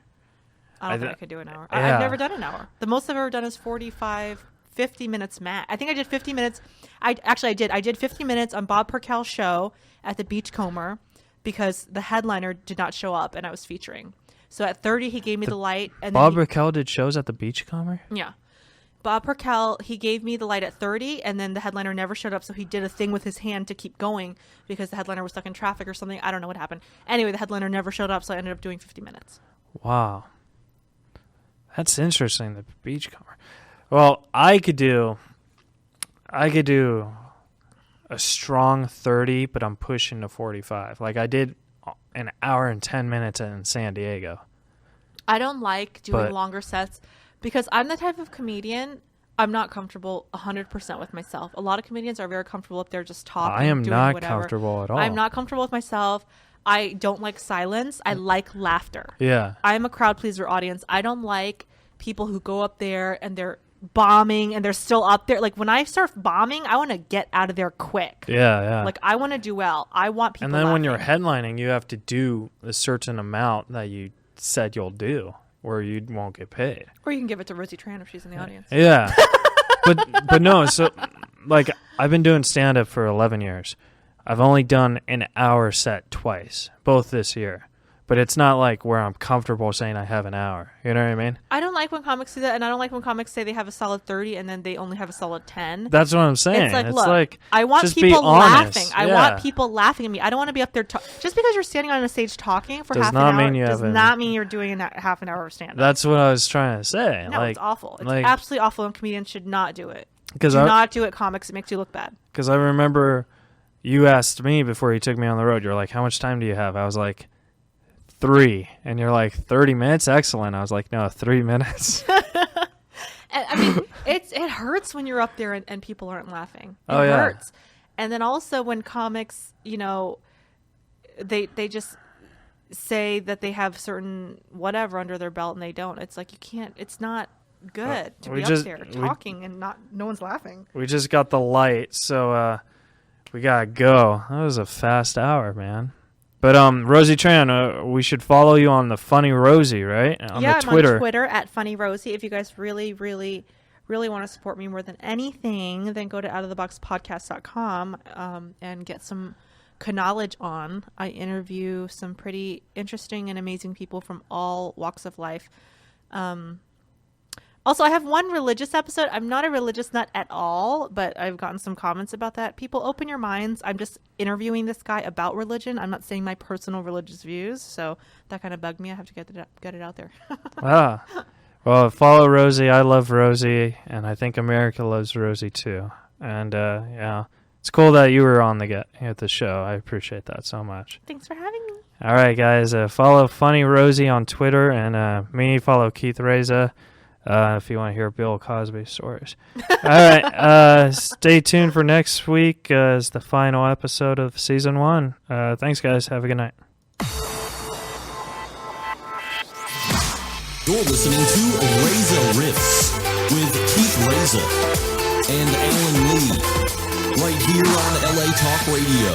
I don't think I could do an hour. Yeah. I've never done an hour. The most I've ever done is 45, 50 minutes max. I think I did 50 minutes. I did 50 minutes on Bob Perkel's show at the Beachcomber because the headliner did not show up and I was featuring. So at 30, he gave me the light. And Bob Perkel did shows at the Beachcomber? Yeah. Bob Perkel, he gave me the light at 30, and then the headliner never showed up, so he did a thing with his hand to keep going because the headliner was stuck in traffic or something. I don't know what happened. Anyway, the headliner never showed up, so I ended up doing 50 minutes. Wow. That's interesting, the Beachcomber. Well, I could do a strong 30, but I'm pushing to 45. Like I did an hour and 10 minutes in San Diego. I don't like doing But- longer sets because I'm the type of comedian. I'm not comfortable 100% with myself. A lot of comedians are very comfortable up there just talking. I am doing not whatever. comfortable at all. I'm not comfortable with myself. I don't like silence. I like laughter. Yeah. I'm a crowd pleaser audience. I don't like people who go up there and they're bombing and they're still up there. Like when I start bombing, I want to get out of there quick. Yeah. Like I want to do well. I want people. And then when you're laughing. headlining, you have to do a certain amount that you said you'll do, or you won't get paid. Or you can give it to Rosie Tran if she's in the audience. Yeah. but no, so like I've been doing stand up for 11 years. I've only done an hour set twice, both this year. But it's not like where I'm comfortable saying I have an hour. You know what I mean? I don't like when comics do that, and I don't like when comics say they have a solid 30 and then they only have a solid 10. That's what I'm saying. It's like, look, I want just be people honest. laughing. I Yeah. want people laughing at me. I don't want to be up there just because you're standing on a stage talking for Does half not an hour mean you does haven't- not mean you're doing half an hour of stand-up. That's what I was trying to say. No, like, it's awful. It's like, absolutely awful, and comedians should not do it. Because Do not do it, comics. It makes you look bad. Because I remember you asked me before you took me on the road, you're like, how much time do you have? I was like, 3. And you're like, 30 minutes? Excellent. I was like, no, 3 minutes. And, I mean, it hurts when you're up there and people aren't laughing. It Oh, yeah. hurts. And then also when comics, they just say that they have certain whatever under their belt and they don't. It's like you can't. It's not good to we be just- up there we- talking and no one's laughing. We just got the light, so we gotta go. That was a fast hour, man. But Rosie Tran, we should follow you on the Funny Rosie, right? On Yeah, the Twitter. I'm on Twitter at Funny Rosie. If you guys really, really, really want to support me more than anything, then go to outoftheboxpodcast.com and get some knowledge on. I interview some pretty interesting and amazing people from all walks of life. Also, I have one religious episode. I'm not a religious nut at all, but I've gotten some comments about that. People, open your minds. I'm just interviewing this guy about religion. I'm not saying my personal religious views, so that kind of bugged me. I have to get it out there. Ah. Well, follow Rosie. I love Rosie, and I think America loves Rosie too. And yeah, it's cool that you were on at the show. I appreciate that so much. Thanks for having me. All right, guys. Follow Funny Rosie on Twitter, and me. Follow Keith Reza. If you want to hear Bill Cosby stories. All right. Stay tuned for next week as the final episode of season 1. Thanks, guys. Have a good night. You're listening to Reza Riffs with Keith Reza and Alan Lee right here on LA Talk Radio.